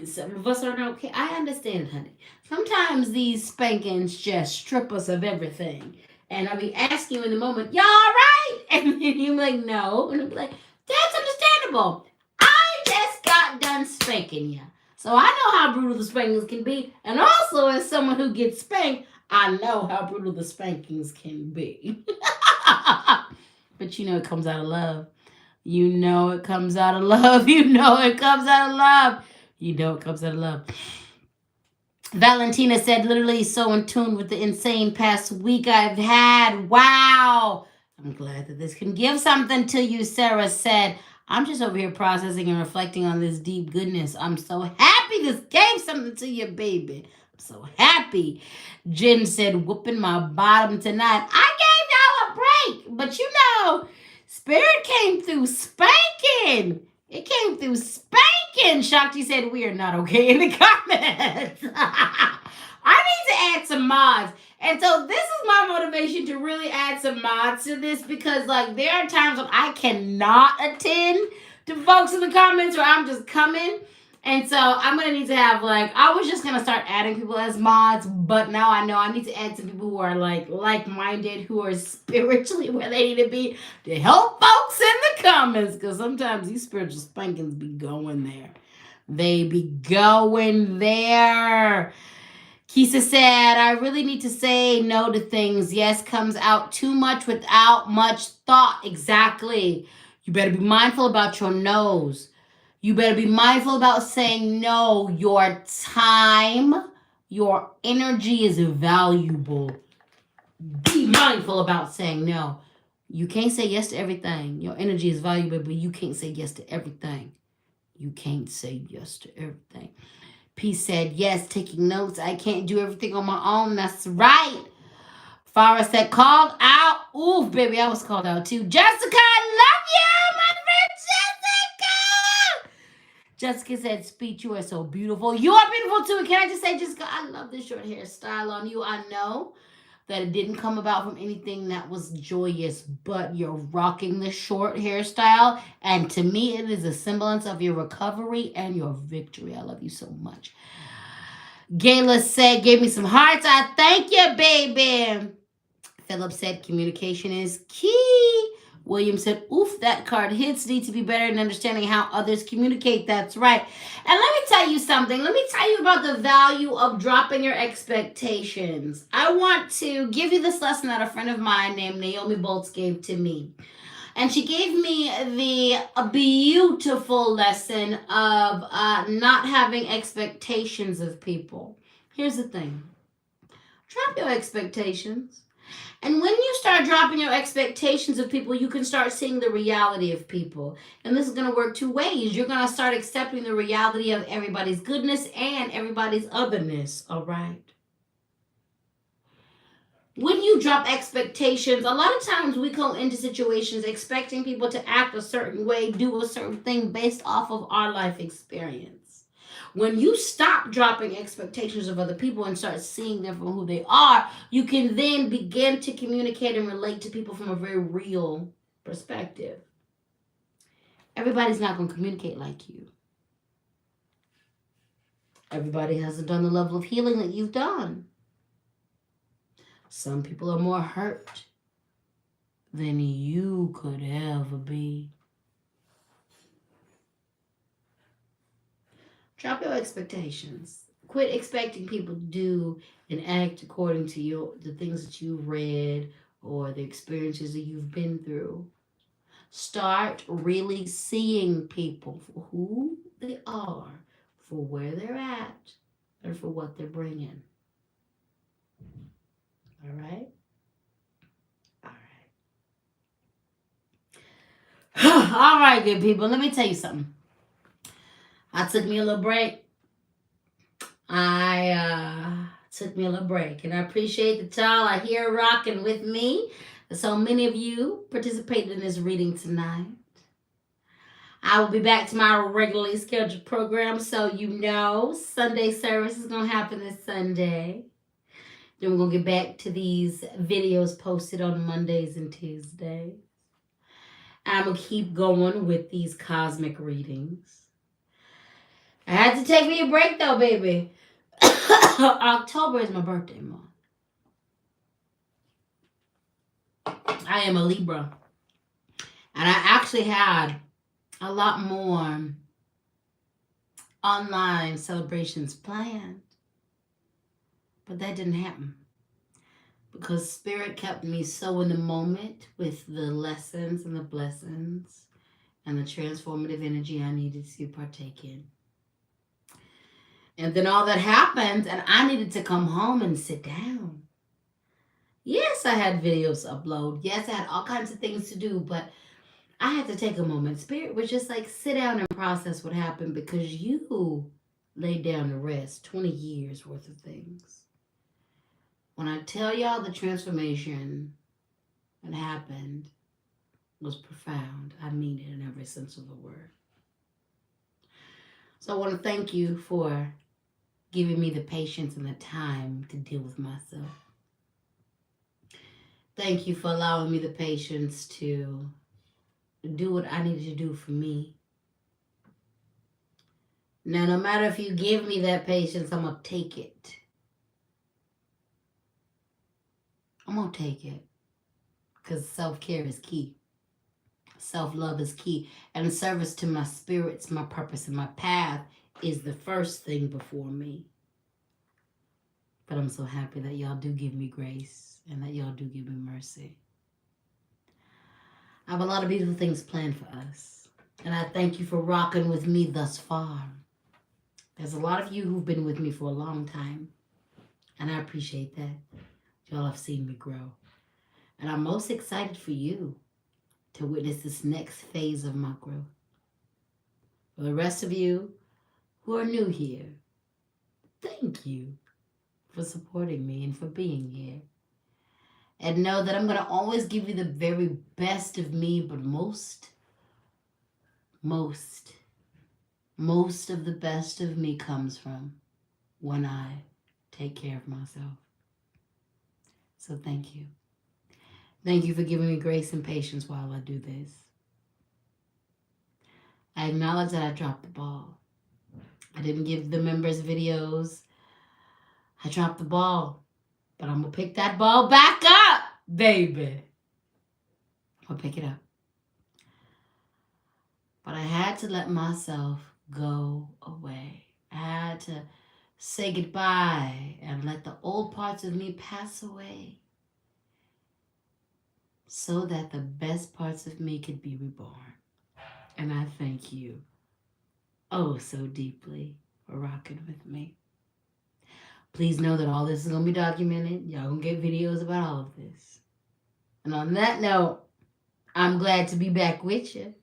Some of us are okay. I understand, honey. Sometimes these spankings just strip us of everything. And I'll be asking you in the moment, y'all all right? And then you're like, no. And I'll be like, that's understandable. I just got done spanking you. So I know how brutal the spankings can be. And also, as someone who gets spanked, I know how brutal the spankings can be. But you know it comes out of love. You know it comes out of love. You know it comes out of love. You know it comes out of love. Valentina said, literally so in tune with the insane past week I've had. Wow. I'm glad that this can give something to you, Sarah said. I'm just over here processing and reflecting on this deep goodness. I'm so happy this gave something to you, baby. I'm so happy. Jen said, whooping my bottom tonight. I gave y'all a break, but you know, Spirit came through spanking. It came through spanking. Shakti said, we are not okay in the comments. I need to add some mods. And so this is my motivation to really add some mods to this because, like, there are times when I cannot attend to folks in the comments where I'm just coming. And so I'm going to need to have, like, I was just going to start adding people as mods, but now I know I need to add some people who are, like-minded, who are spiritually where they need to be to help folks in the comments because sometimes these spiritual spankings be going there. They be going there. Kisa said, I really need to say no to things. Yes comes out too much without much thought. Exactly. You better be mindful about your no's. You better be mindful about saying no. Your time, your energy is valuable. Be mindful about saying no. You can't say yes to everything. Your energy is valuable, but you can't say yes to everything. You can't say yes to everything. P said, yes, taking notes. I can't do everything on my own. That's right. Farah said, called out. Ooh, baby, I was called out too. Jessica, I love you, my friend Jessica. Jessica said, Speech, you are so beautiful. You are beautiful too. And can I just say, Jessica, I love this short hairstyle on you. I know that it didn't come about from anything that was joyous, but you're rocking the short hairstyle. And to me, it is a semblance of your recovery and your victory. I love you so much. Gayla said, gave me some hearts. I thank you, baby. Philip said, communication is key. William said, oof, that card hits. Need to be better in understanding how others communicate. That's right. And let me tell you something. Let me tell you about the value of dropping your expectations. I want to give you this lesson that a friend of mine named Naomi Boltz gave to me. And she gave me a beautiful lesson of not having expectations of people. Here's the thing. Drop your expectations. And when you start dropping your expectations of people, you can start seeing the reality of people. And this is going to work two ways. You're going to start accepting the reality of everybody's goodness and everybody's otherness, all right? When you drop expectations, a lot of times we go into situations expecting people to act a certain way, do a certain thing based off of our life experience. When you stop dropping expectations of other people and start seeing them for who they are, you can then begin to communicate and relate to people from a very real perspective. Everybody's not going to communicate like you. Everybody hasn't done the level of healing that you've done. Some people are more hurt than you could ever be. Drop your expectations. Quit expecting people to do and act according to the things that you've read or the experiences that you've been through. Start really seeing people for who they are, for where they're at, and for what they're bringing. All right? All right. All right, good people. Let me tell you something. I took me a little break. I took me a little break, and I appreciate that y'all are here rocking with me. So many of you participated in this reading tonight. I will be back to my regularly scheduled program, so you know Sunday service is gonna happen this Sunday. Then we're gonna get back to these videos posted on Mondays and Tuesdays. I'm gonna keep going with these cosmic readings. I had to take me a break though, baby. October is my birthday month. I am a Libra. And I actually had a lot more online celebrations planned. But that didn't happen. Because Spirit kept me so in the moment with the lessons and the blessings and the transformative energy I needed to partake in. And then all that happened, and I needed to come home and sit down. Yes, I had videos to upload. Yes, I had all kinds of things to do, but I had to take a moment. Spirit was just like, sit down and process what happened because you laid down to rest 20 years worth of things. When I tell y'all the transformation that happened was profound, I mean it in every sense of the word. So I want to thank you for giving me the patience and the time to deal with myself. Thank you for allowing me the patience to do what I needed to do for me. Now, no matter if you give me that patience, I'm going to take it. I'm going to take it. Because self-care is key. Self-love is key. And service to my spirits, my purpose, and my path is the first thing before me. But I'm so happy that y'all do give me grace and that y'all do give me mercy. I have a lot of beautiful things planned for us. And I thank you for rocking with me thus far. There's a lot of you who've been with me for a long time. And I appreciate that. Y'all have seen me grow. And I'm most excited for you to witness this next phase of my growth. For the rest of you who are new here, thank you for supporting me and for being here. And know that I'm going to always give you the very best of me, but most of the best of me comes from when I take care of myself. So thank you. Thank you for giving me grace and patience while I do this. I acknowledge that I dropped the ball. I didn't give the members videos. I dropped the ball. But I'm going to pick that ball back up, baby. I'll pick it up. But I had to let myself go away. I had to say goodbye and let the old parts of me pass away so that the best parts of me could be reborn. And I thank you oh so deeply for rocking with me. Please know that all this is going to be documented. Y'all going to get videos about all of this. And on that note, I'm glad to be back with you.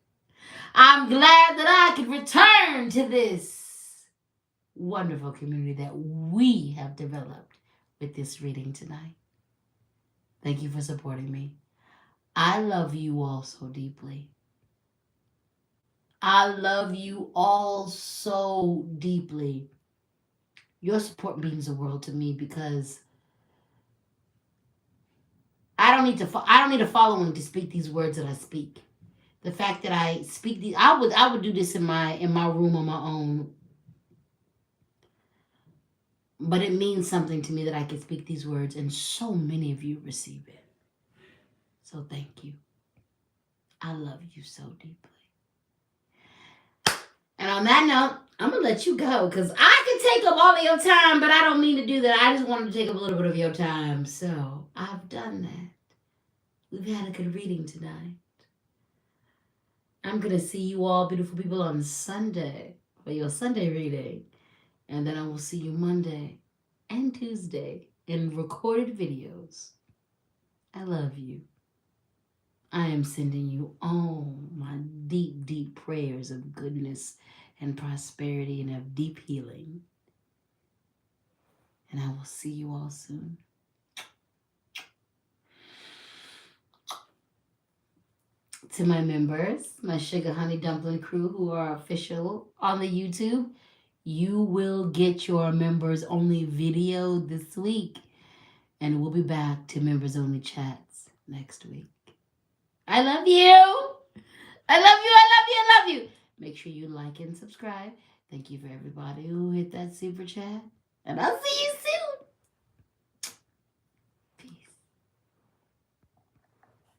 I'm glad that I could return to this wonderful community that we have developed with this reading tonight. Thank you for supporting me. I love you all so deeply. I love you all so deeply. Your support means the world to me because I don't need a following to speak these words that I speak. The fact that I speak these, I would do this in my room on my own. But it means something to me that I can speak these words and so many of you receive it. So thank you. I love you so deeply. And on that note, I'm gonna let you go because I can take up all of your time, but I don't mean to do that. I just wanted to take up a little bit of your time. So I've done that. We've had a good reading tonight. I'm gonna see you all, beautiful people, on Sunday for your Sunday reading. And then I will see you Monday and Tuesday in recorded videos. I love you. I am sending you all my deep, deep prayers of goodness and prosperity and of deep healing. And I will see you all soon. To my members, my Sugar Honey Dumpling crew who are official on the YouTube, you will get your members only video this week. And we'll be back to members only chats next week. I love you. I love you. I love you. I love you. Make sure you like and subscribe. Thank you for everybody who hit that super chat. And I'll see you